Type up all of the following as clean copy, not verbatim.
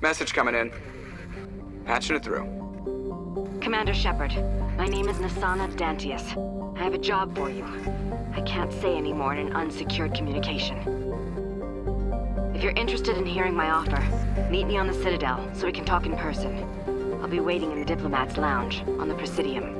Message coming in. Patching it through. Commander Shepard, my name is Nassane Dantius. I have a job for you. I can't say any more in an unsecured communication. If you're interested in hearing my offer, meet me on the Citadel so we can talk in person. I'll be waiting in the Diplomat's Lounge on the Presidium.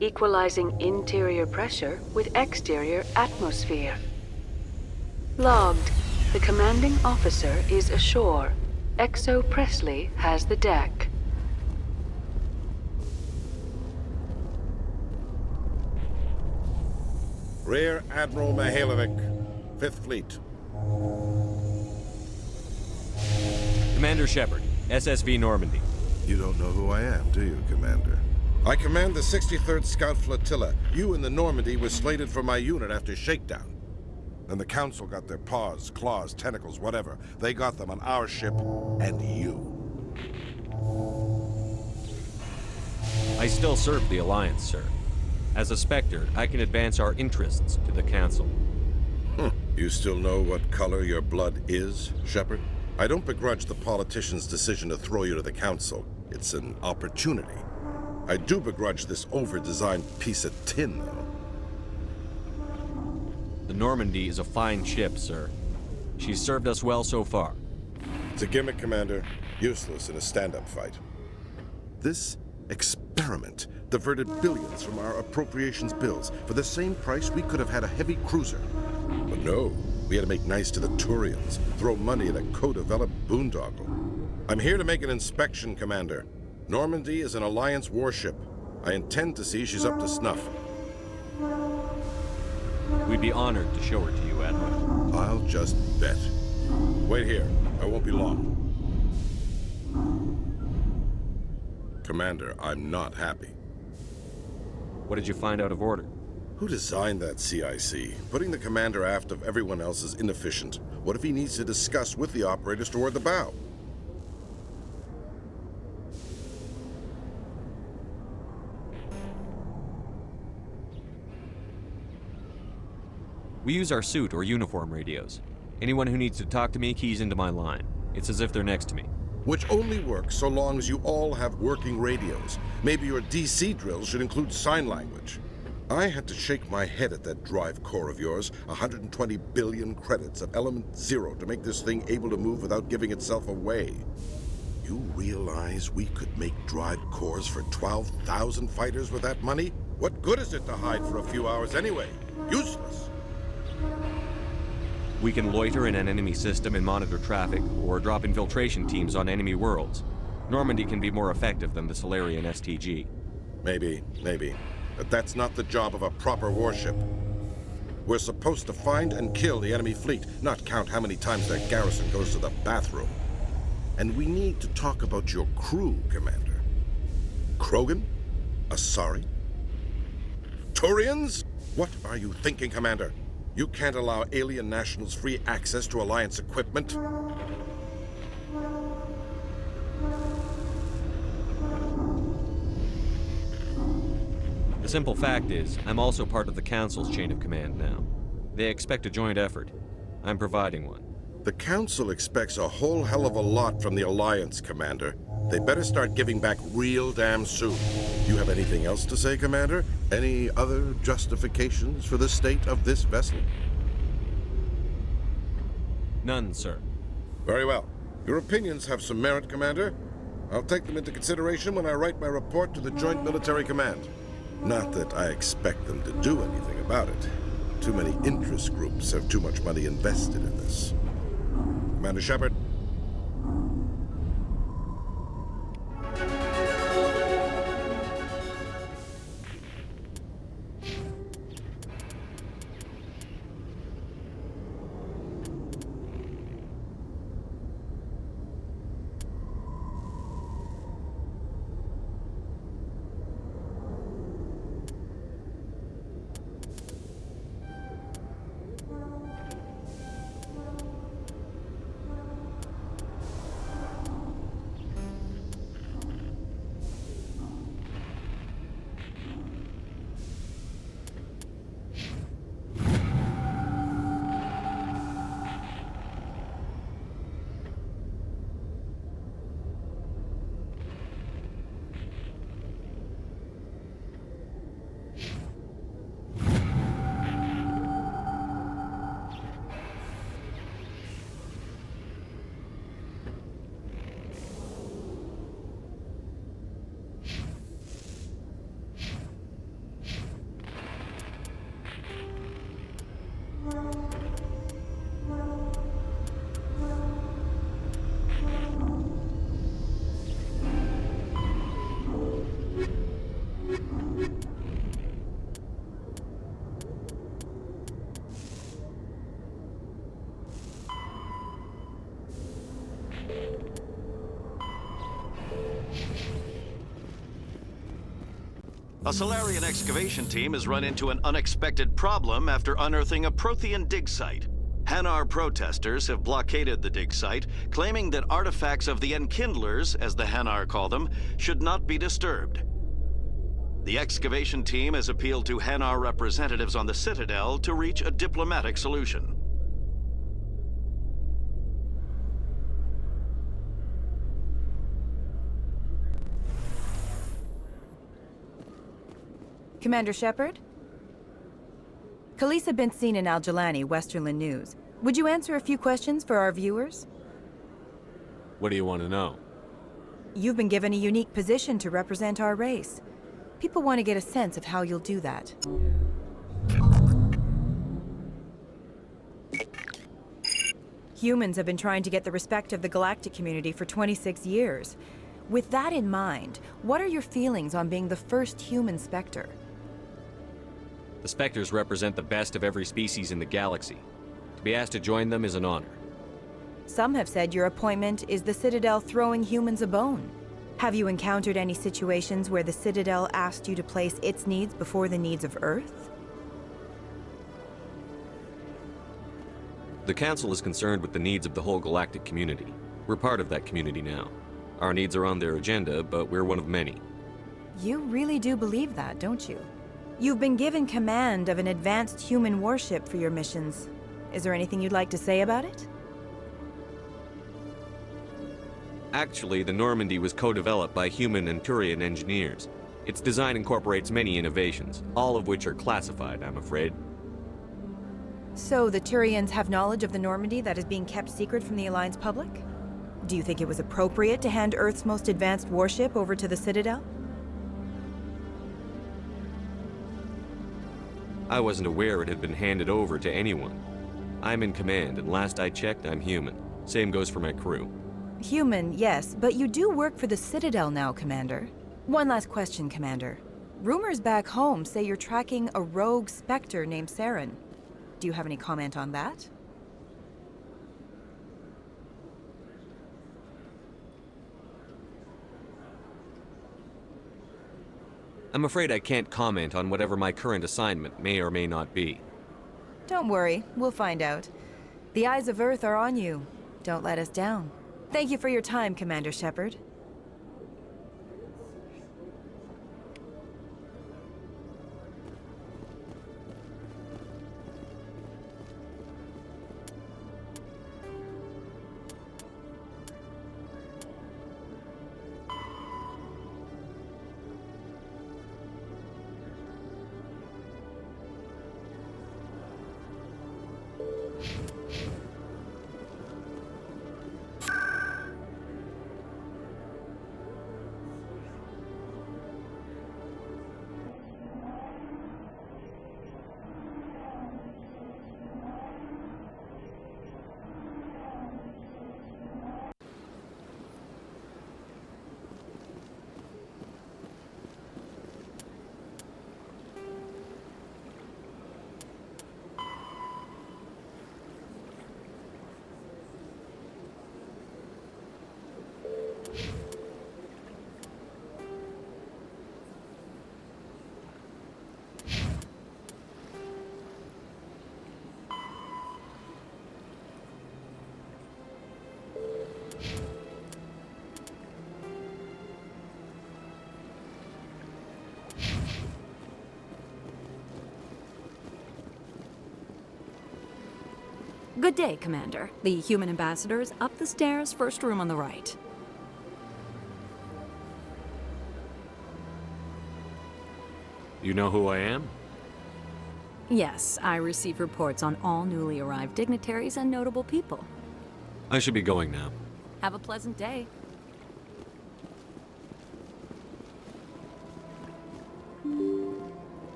Equalizing interior pressure with exterior atmosphere. Logged. The commanding officer is ashore. Exo Presley has the deck. Rear Admiral Mihailovic, 5th Fleet. Commander Shepard, SSV Normandy. You don't know who I am, do you, Commander? I command the 63rd Scout Flotilla. You and the Normandy was slated for my unit after shakedown. And the Council got their paws, claws, tentacles, whatever. They got them on our ship and you. I still serve the Alliance, sir. As a Spectre, I can advance our interests to the Council. You still know what color your blood is, Shepard? I don't begrudge the politician's decision to throw you to the Council. It's an opportunity. I do begrudge this over-designed piece of tin, though. The Normandy is a fine ship, sir. She's served us well so far. It's a gimmick, Commander. Useless in a stand-up fight. This experiment diverted billions from our appropriations bills. For the same price, we could have had a heavy cruiser. But no, we had to make nice to the Turians, throw money at a co-developed boondoggle. I'm here to make an inspection, Commander. Normandy is an Alliance warship. I intend to see she's up to snuff. We'd be honored to show her to you, Admiral. I'll just bet. Wait here. I won't be long. Commander, I'm not happy. What did you find out of order? Who designed that CIC? Putting the commander aft of everyone else is inefficient. What if he needs to discuss with the operators toward the bow? We use our suit or uniform radios. Anyone who needs to talk to me keys into my line. It's as if they're next to me. Which only works so long as you all have working radios. Maybe your DC drills should include sign language. I had to shake my head at that drive core of yours. 120 billion credits of element 0 to make this thing able to move without giving itself away. You realize we could make drive cores for 12,000 fighters with that money? What good is it to hide for a few hours anyway? Useless. We can loiter in an enemy system and monitor traffic, or drop infiltration teams on enemy worlds. Normandy can be more effective than the Solarian STG. Maybe. But that's not the job of a proper warship. We're supposed to find and kill the enemy fleet, not count how many times their garrison goes to the bathroom. And we need to talk about your crew, Commander. Krogan? Asari? Turians? What are you thinking, Commander? You can't allow alien nationals free access to Alliance equipment. The simple fact is, I'm also part of the Council's chain of command now. They expect a joint effort. I'm providing one. The Council expects a whole hell of a lot from the Alliance, Commander. They better start giving back real damn soon. You have anything else to say, Commander? Any other justifications for the state of this vessel? None, sir. Very well. Your opinions have some merit, Commander. I'll take them into consideration when I write my report to the Joint Military Command. Not that I expect them to do anything about it. Too many interest groups have too much money invested in this. Commander Shepard. A Solarian excavation team has run into an unexpected problem after unearthing a Prothean dig site. Hanar protesters have blockaded the dig site, claiming that artifacts of the Enkindlers, as the Hanar call them, should not be disturbed. The excavation team has appealed to Hanar representatives on the Citadel to reach a diplomatic solution. Commander Shepard? Khaleesa bint Sinan al-Jalani, Westerland News. Would you answer a few questions for our viewers? What do you want to know? You've been given a unique position to represent our race. People want to get a sense of how you'll do that. Humans have been trying to get the respect of the galactic community for 26 years. With that in mind, what are your feelings on being the first human Spectre? The Spectres represent the best of every species in the galaxy. To be asked to join them is an honor. Some have said your appointment is the Citadel throwing humans a bone. Have you encountered any situations where the Citadel asked you to place its needs before the needs of Earth? The Council is concerned with the needs of the whole galactic community. We're part of that community now. Our needs are on their agenda, but we're one of many. You really do believe that, don't you? You've been given command of an advanced human warship for your missions. Is there anything you'd like to say about it? Actually, the Normandy was co-developed by human and Turian engineers. Its design incorporates many innovations, all of which are classified, I'm afraid. So the Turians have knowledge of the Normandy that is being kept secret from the Alliance public? Do you think it was appropriate to hand Earth's most advanced warship over to the Citadel? I wasn't aware it had been handed over to anyone. I'm in command, and last I checked, I'm human. Same goes for my crew. Human, yes, but you do work for the Citadel now, Commander. One last question, Commander. Rumors back home say you're tracking a rogue Spectre named Saren. Do you have any comment on that? I'm afraid I can't comment on whatever my current assignment may or may not be. Don't worry, we'll find out. The eyes of Earth are on you. Don't let us down. Thank you for your time, Commander Shepard. Good day, Commander. The human ambassador is up the stairs, first room on the right. You know who I am? Yes, I receive reports on all newly arrived dignitaries and notable people. I should be going now. Have a pleasant day.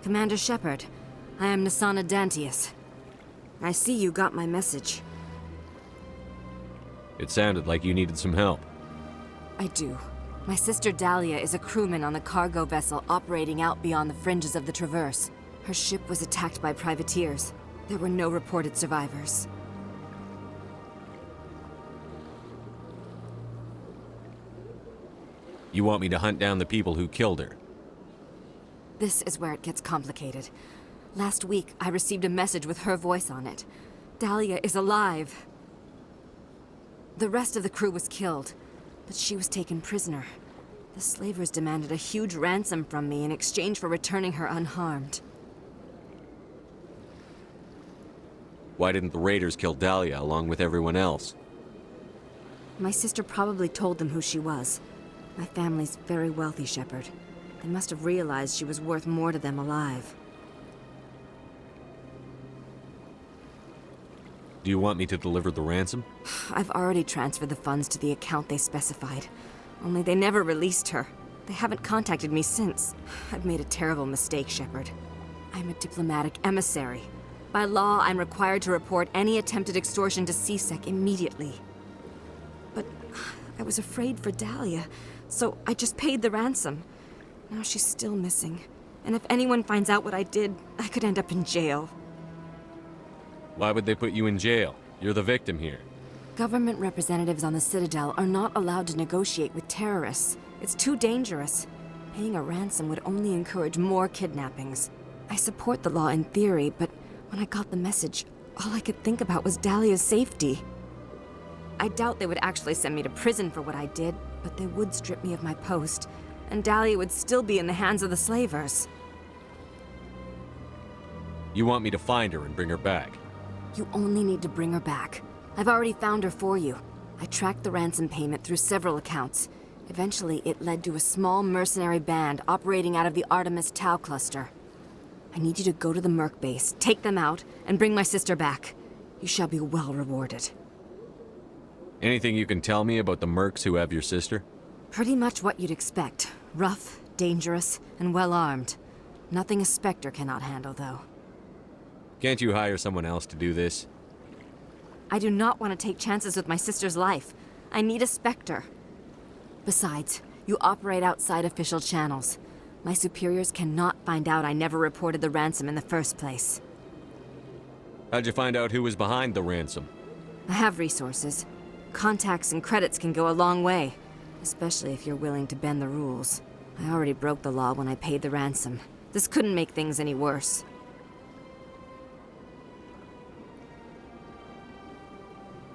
Commander Shepard, I am Nassane Dantius. I see you got my message. It sounded like you needed some help. I do. My sister Dahlia is a crewman on the cargo vessel operating out beyond the fringes of the Traverse. Her ship was attacked by privateers. There were no reported survivors. You want me to hunt down the people who killed her? This is where it gets complicated. Last week, I received a message with her voice on it. Dahlia is alive. The rest of the crew was killed, but she was taken prisoner. The slavers demanded a huge ransom from me in exchange for returning her unharmed. Why didn't the raiders kill Dahlia along with everyone else? My sister probably told them who she was. My family's very wealthy, Shepard. They must have realized she was worth more to them alive. Do you want me to deliver the ransom? I've already transferred the funds to the account they specified. Only they never released her. They haven't contacted me since. I've made a terrible mistake, Shepard. I'm a diplomatic emissary. By law, I'm required to report any attempted extortion to CSEC immediately. But I was afraid for Dahlia, so I just paid the ransom. Now she's still missing. And if anyone finds out what I did, I could end up in jail. Why would they put you in jail? You're the victim here. Government representatives on the Citadel are not allowed to negotiate with terrorists. It's too dangerous. Paying a ransom would only encourage more kidnappings. I support the law in theory, but when I got the message, all I could think about was Dahlia's safety. I doubt they would actually send me to prison for what I did, but they would strip me of my post, and Dahlia would still be in the hands of the slavers. You want me to find her and bring her back? You only need to bring her back. I've already found her for you. I tracked the ransom payment through several accounts. Eventually, it led to a small mercenary band operating out of the Artemis Tau cluster. I need you to go to the Merc base, take them out, and bring my sister back. You shall be well rewarded. Anything you can tell me about the mercs who have your sister? Pretty much what you'd expect. Rough, dangerous, and well-armed. Nothing a Spectre cannot handle, though. Can't you hire someone else to do this? I do not want to take chances with my sister's life. I need a Spectre. Besides, you operate outside official channels. My superiors cannot find out I never reported the ransom in the first place. How'd you find out who was behind the ransom? I have resources. Contacts and credits can go a long way, especially if you're willing to bend the rules. I already broke the law when I paid the ransom. This couldn't make things any worse.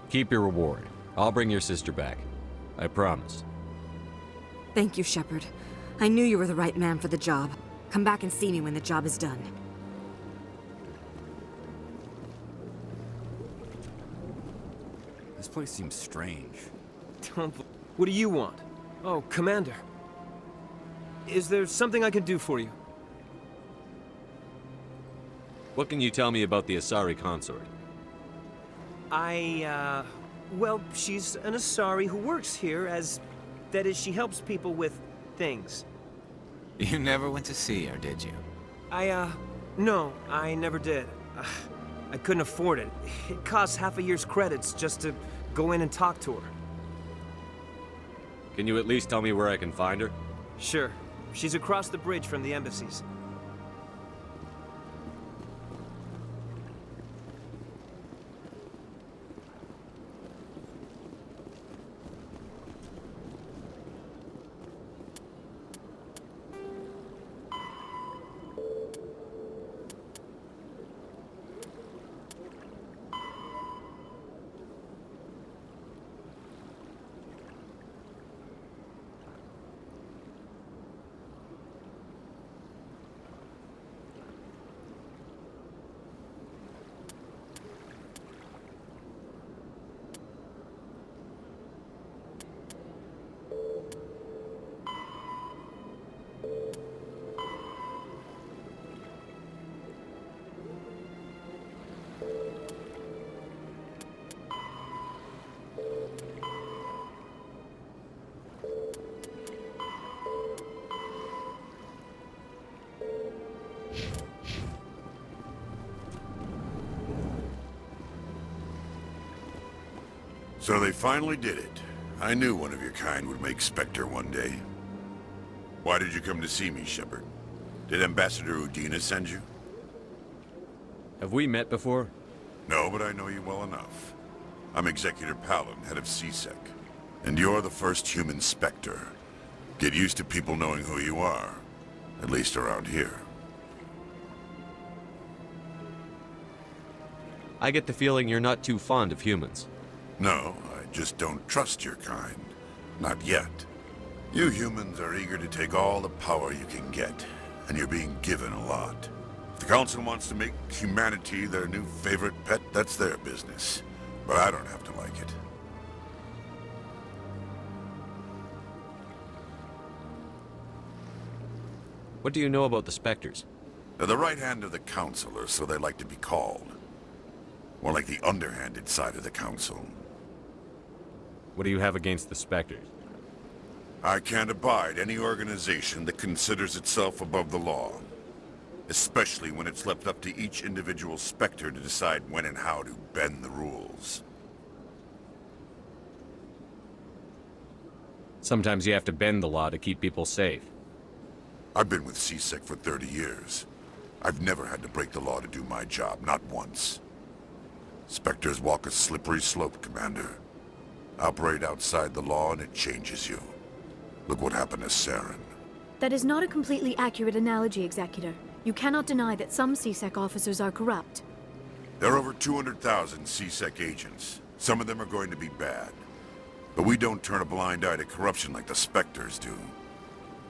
Keep your reward. I'll bring your sister back. I promise. Thank you, Shepard. I knew you were the right man for the job. Come back and see me when the job is done. This place seems strange. What do you want? Oh, Commander. Is there something I can do for you? What can you tell me about the Asari consort? Well, she's an Asari who works here that is, she helps people with things. You never went to see her, did you? No, I never did. I couldn't afford it. It costs half a year's credits just to go in and talk to her. Can you at least tell me where I can find her? Sure. She's across the bridge from the embassies. So they finally did it. I knew one of your kind would make Spectre one day. Why did you come to see me, Shepard? Did Ambassador Udina send you? Have we met before? No, but I know you well enough. I'm Executor Palin, head of CSEC. And you're the first human Spectre. Get used to people knowing who you are. At least around here. I get the feeling you're not too fond of humans. No, I just don't trust your kind. Not yet. You humans are eager to take all the power you can get, and you're being given a lot. The Council wants to make humanity their new favorite pet, that's their business. But I don't have to like it. What do you know about the Spectres? They're the right hand of the Council, or so they like to be called. More like the underhanded side of the Council. What do you have against the Spectres? I can't abide any organization that considers itself above the law. Especially when it's left up to each individual Spectre to decide when and how to bend the rules. Sometimes you have to bend the law to keep people safe. I've been with CSEC for 30 years. I've never had to break the law to do my job, not once. Spectres walk a slippery slope, Commander. Operate outside the law and it changes you. Look what happened to Saren. That is not a completely accurate analogy, Executor. You cannot deny that some CSEC officers are corrupt. There are over 200,000 CSEC agents. Some of them are going to be bad. But we don't turn a blind eye to corruption like the Spectres do.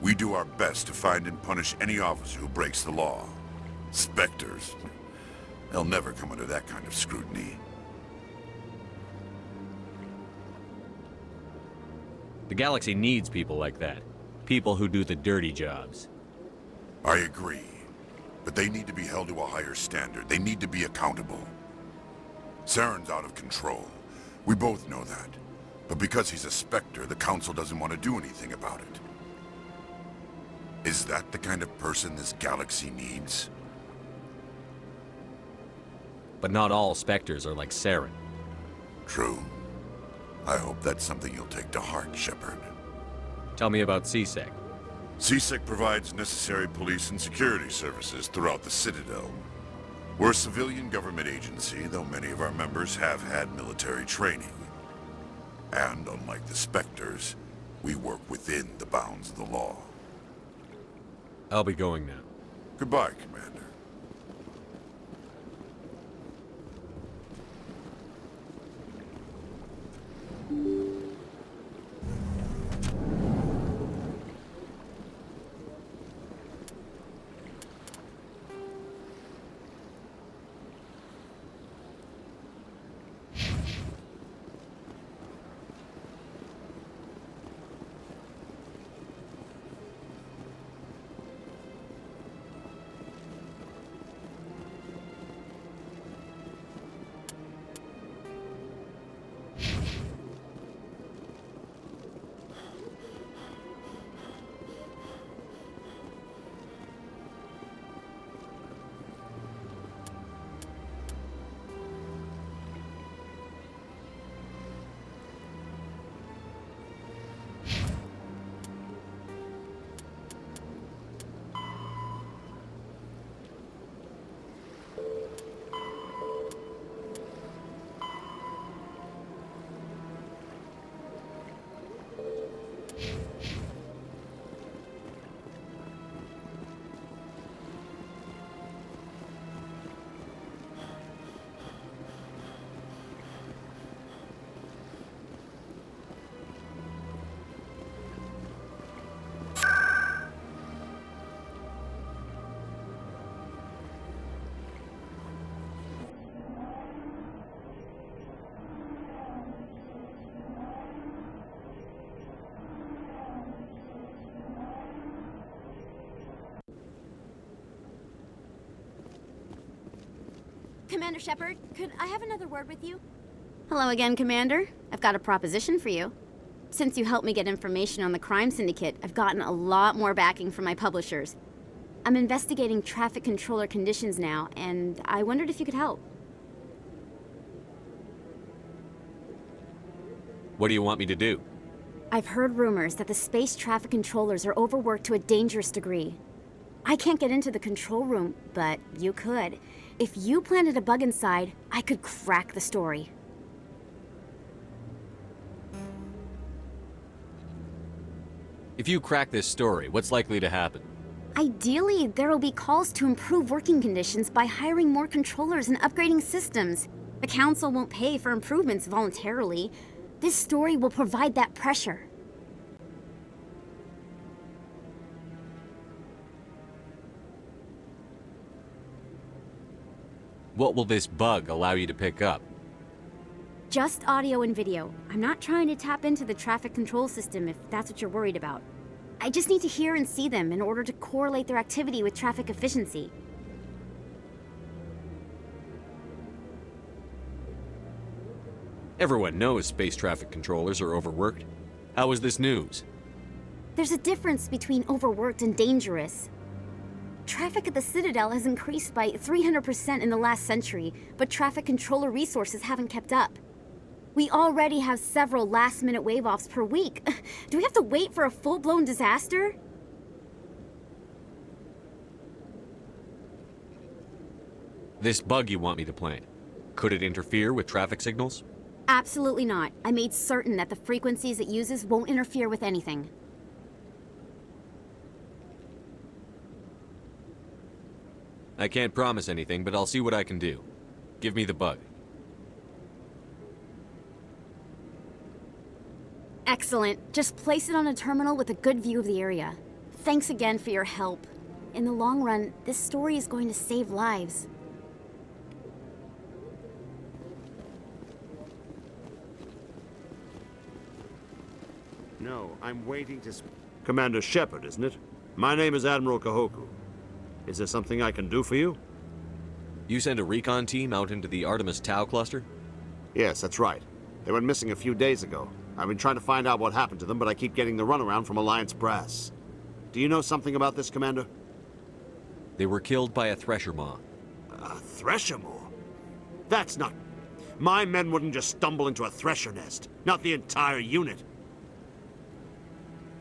We do our best to find and punish any officer who breaks the law. Spectres, they'll never come under that kind of scrutiny. The galaxy needs people like that. People who do the dirty jobs. I agree. But they need to be held to a higher standard. They need to be accountable. Saren's out of control. We both know that. But because he's a Spectre, the Council doesn't want to do anything about it. Is that the kind of person this galaxy needs? But not all Spectres are like Saren. True. I hope that's something you'll take to heart, Shepard. Tell me about CSEC. CSEC provides necessary police and security services throughout the Citadel. We're a civilian government agency, though many of our members have had military training. And unlike the Spectres, we work within the bounds of the law. I'll be going now. Goodbye, Commander. Commander Shepard, could I have another word with you? Hello again, Commander. I've got a proposition for you. Since you helped me get information on the crime syndicate, I've gotten a lot more backing from my publishers. I'm investigating traffic controller conditions now, and I wondered if you could help. What do you want me to do? I've heard rumors that the space traffic controllers are overworked to a dangerous degree. I can't get into the control room, but you could. If you planted a bug inside, I could crack the story. If you crack this story, what's likely to happen? Ideally, there will be calls to improve working conditions by hiring more controllers and upgrading systems. The Council won't pay for improvements voluntarily. This story will provide that pressure. what will this bug allow you to pick up? Just audio and video. I'm not trying to tap into the traffic control system if that's what you're worried about. I just need to hear and see them in order to correlate their activity with traffic efficiency. Everyone knows space traffic controllers are overworked. How is this news? There's a difference between overworked and dangerous. Traffic at the Citadel has increased by 300% in the last century, but traffic controller resources haven't kept up. We already have several last-minute wave-offs per week. Do we have to wait for a full-blown disaster? This bug you want me to plant, could it interfere with traffic signals? Absolutely not. I made certain that the frequencies it uses won't interfere with anything. I can't promise anything, but I'll see what I can do. Give me the bug. Excellent. Just place it on a terminal with a good view of the area. Thanks again for your help. In the long run, this story is going to save lives. No, I'm waiting to... Commander Shepard, isn't it? My name is Admiral Kahoku. Is there something I can do for you? You sent a recon team out into the Artemis Tau cluster? Yes, that's right. They went missing a few days ago. I've been trying to find out what happened to them, but I keep getting the runaround from Alliance brass. Do you know something about this, Commander? They were killed by a Thresher Maw. A Thresher Maw? That's not... My men wouldn't just stumble into a Thresher nest. Not the entire unit.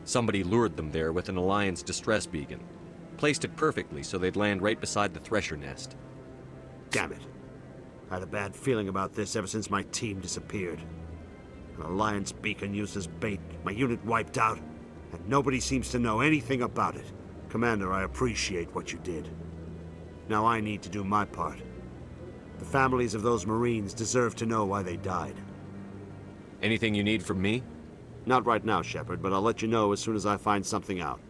Somebody lured them there with an Alliance distress beacon. Placed it perfectly so they'd land right beside the Thresher nest. Damn it. I had a bad feeling about this ever since my team disappeared. An Alliance beacon used as bait, my unit wiped out, and nobody seems to know anything about it. Commander, I appreciate what you did. Now I need to do my part. The families of those Marines deserve to know why they died. Anything you need from me? Not right now, Shepard, but I'll let you know as soon as I find something out.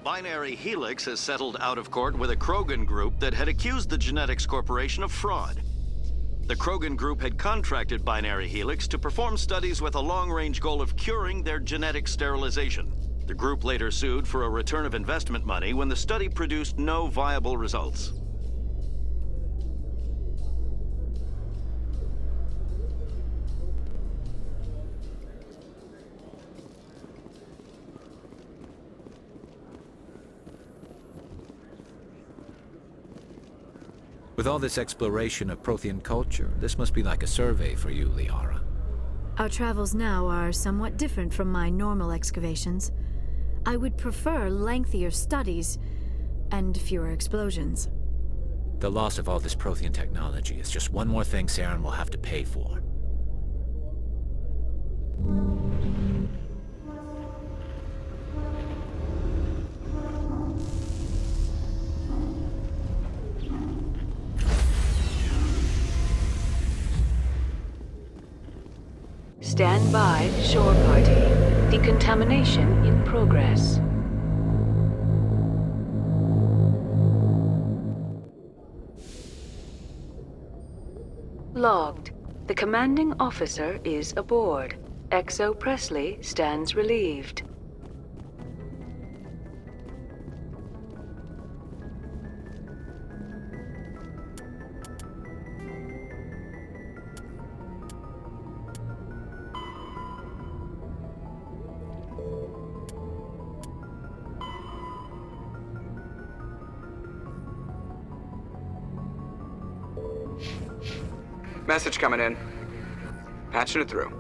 Binary Helix has settled out of court with a Krogan group that had accused the Genetics Corporation of fraud. The Krogan group had contracted Binary Helix to perform studies with a long-range goal of curing their genetic sterilization. The group later sued for a return of investment money when the study produced no viable results. With all this exploration of Prothean culture, this must be like a survey for you, Liara. Our travels now are somewhat different from my normal excavations. I would prefer lengthier studies and fewer explosions. The loss of all this Prothean technology is just one more thing Saren will have to pay for. Stand by, shore party. Decontamination in progress. Logged. The commanding officer is aboard. XO Presley stands relieved. Message coming in. Patching it through.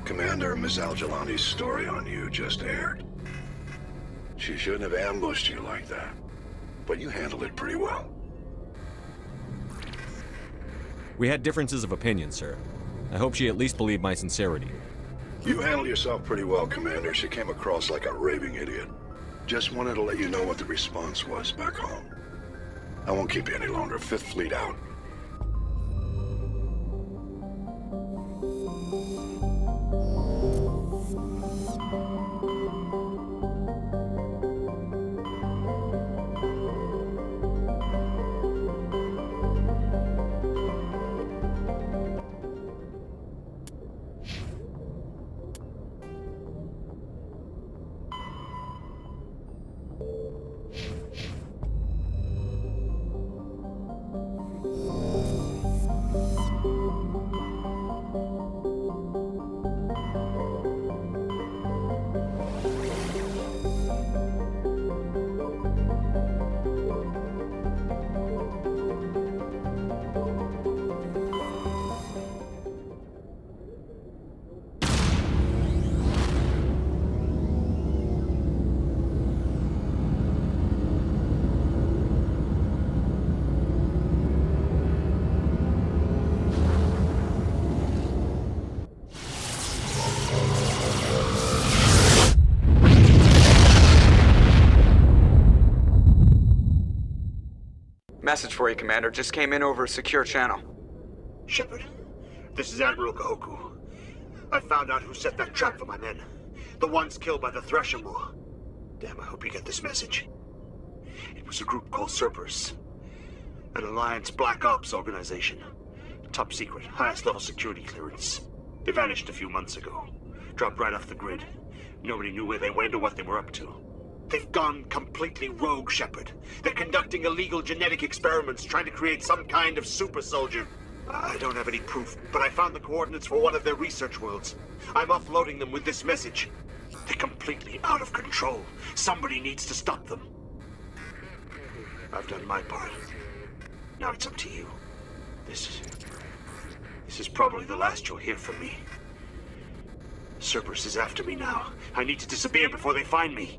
Commander, Miss Al-Jalani's story on you just aired. She shouldn't have ambushed you like that, but you handled it pretty well. We had differences of opinion, sir. I hope she at least believed my sincerity. You handled yourself pretty well, Commander. She came across like a raving idiot. Just wanted to let you know what the response was back home. I won't keep you any longer. Fifth Fleet out. Message for you, Commander. Just came in over a secure channel. Shepard, this is Admiral Kahoku. I found out who set that trap for my men. The ones killed by the Thresher Moor. Damn, I hope you get this message. It was a group called Cerberus. An Alliance Black Ops organization. Top secret, highest level security clearance. They vanished a few months ago. Dropped right off the grid. Nobody knew where they went or what they were up to. They've gone completely rogue, Shepard. They're conducting illegal genetic experiments, trying to create some kind of super soldier. I don't have any proof, but I found the coordinates for one of their research worlds. I'm offloading them with this message. They're completely out of control. Somebody needs to stop them. I've done my part. Now it's up to you. This is probably the last you'll hear from me. Cerberus is after me now. I need to disappear before they find me.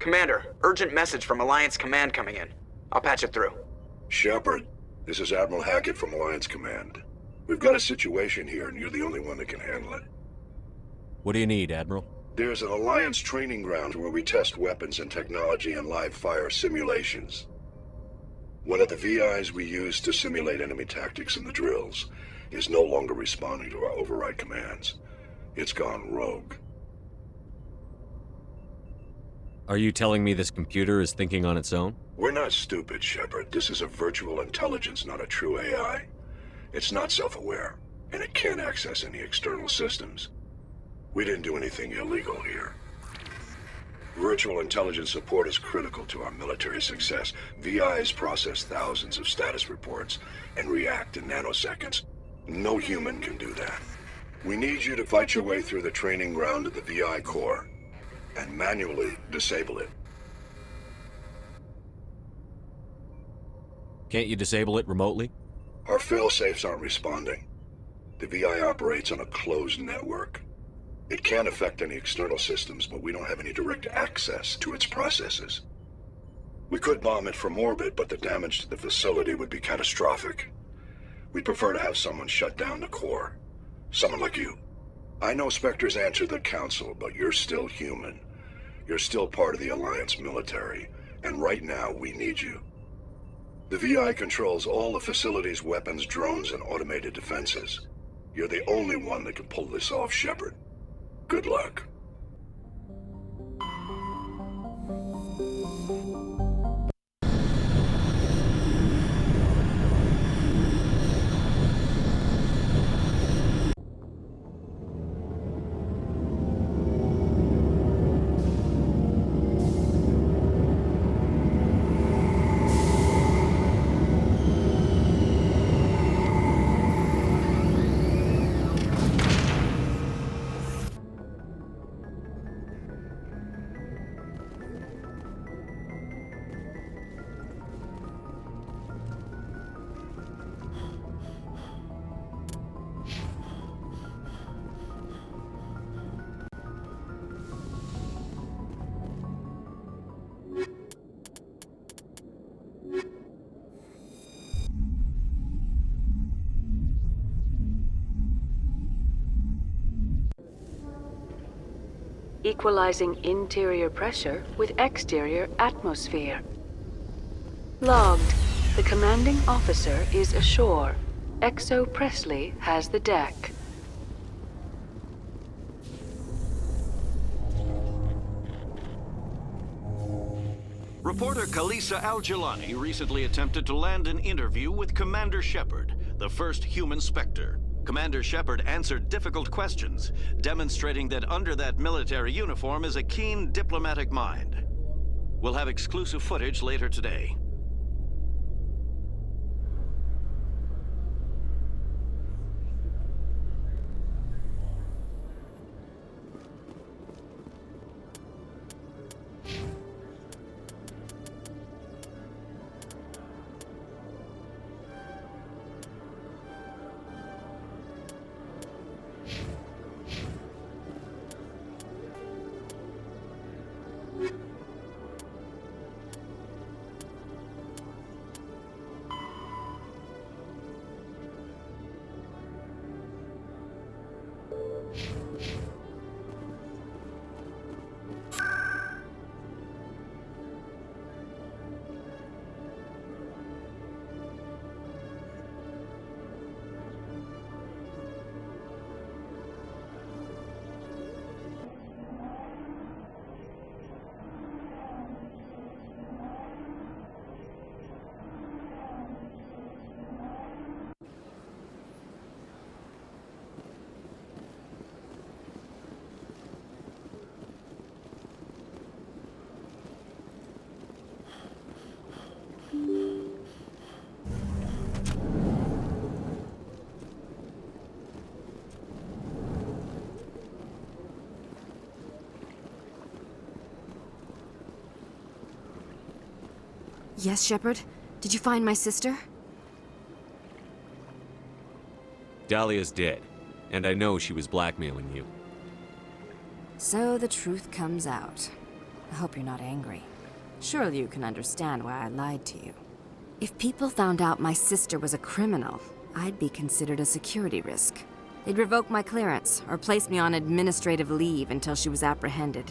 Commander, urgent message from Alliance Command coming in. I'll patch it through. Shepard, this is Admiral Hackett from Alliance Command. We've got a situation here, and you're the only one that can handle it. What do you need, Admiral? There's an Alliance training ground where we test weapons and technology in live fire simulations. One of the VIs we use to simulate enemy tactics in the drills is no longer responding to our override commands. It's gone rogue. Are you telling me this computer is thinking on its own? We're not stupid, Shepard. This is a virtual intelligence, not a true AI. It's not self-aware, and it can't access any external systems. We didn't do anything illegal here. Virtual intelligence support is critical to our military success. VIs process thousands of status reports and react in nanoseconds. No human can do that. We need you to fight your way through the training ground of the VI core and manually disable it. Can't you disable it remotely? Our failsafes aren't responding. The VI operates on a closed network. It can affect any external systems, but we don't have any direct access to its processes. We could bomb it from orbit, but the damage to the facility would be catastrophic. We'd prefer to have someone shut down the core. Someone like you. I know Spectres answer the Council, but you're still human. You're still part of the Alliance military, and right now we need you. The VI controls all the facility's weapons, drones, and automated defenses. You're the only one that can pull this off, Shepard. Good luck. Equalizing interior pressure with exterior atmosphere. Logged. The commanding officer is ashore. XO Presley has the deck. Reporter Kalisa Al-Jilani recently attempted to land an interview with Commander Shepard, the first human Spectre. Commander Shepard answered difficult questions, demonstrating that under that military uniform is a keen diplomatic mind. We'll have exclusive footage later today. Yes, Shepard? Did you find my sister? Dahlia's dead, and I know she was blackmailing you. So the truth comes out. I hope you're not angry. Surely you can understand why I lied to you. If people found out my sister was a criminal, I'd be considered a security risk. They'd revoke my clearance, or place me on administrative leave until she was apprehended.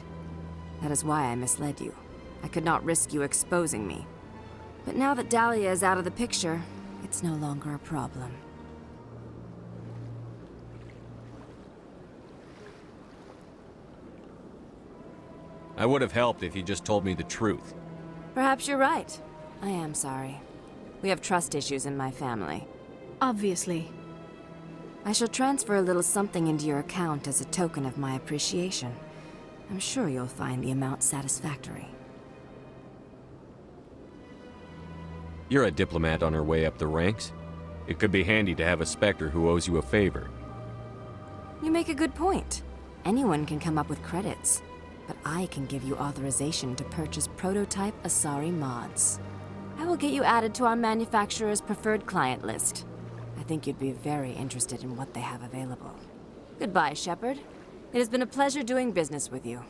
That is why I misled you. I could not risk you exposing me. But now that Dahlia is out of the picture, it's no longer a problem. I would have helped if you just told me the truth. Perhaps you're right. I am sorry. We have trust issues in my family. Obviously. I shall transfer a little something into your account as a token of my appreciation. I'm sure you'll find the amount satisfactory. You're a diplomat on her way up the ranks. It could be handy to have a Spectre who owes you a favor. You make a good point. Anyone can come up with credits, but I can give you authorization to purchase prototype Asari mods. I will get you added to our manufacturer's preferred client list. I think you'd be very interested in what they have available. Goodbye, Shepard. It has been a pleasure doing business with you.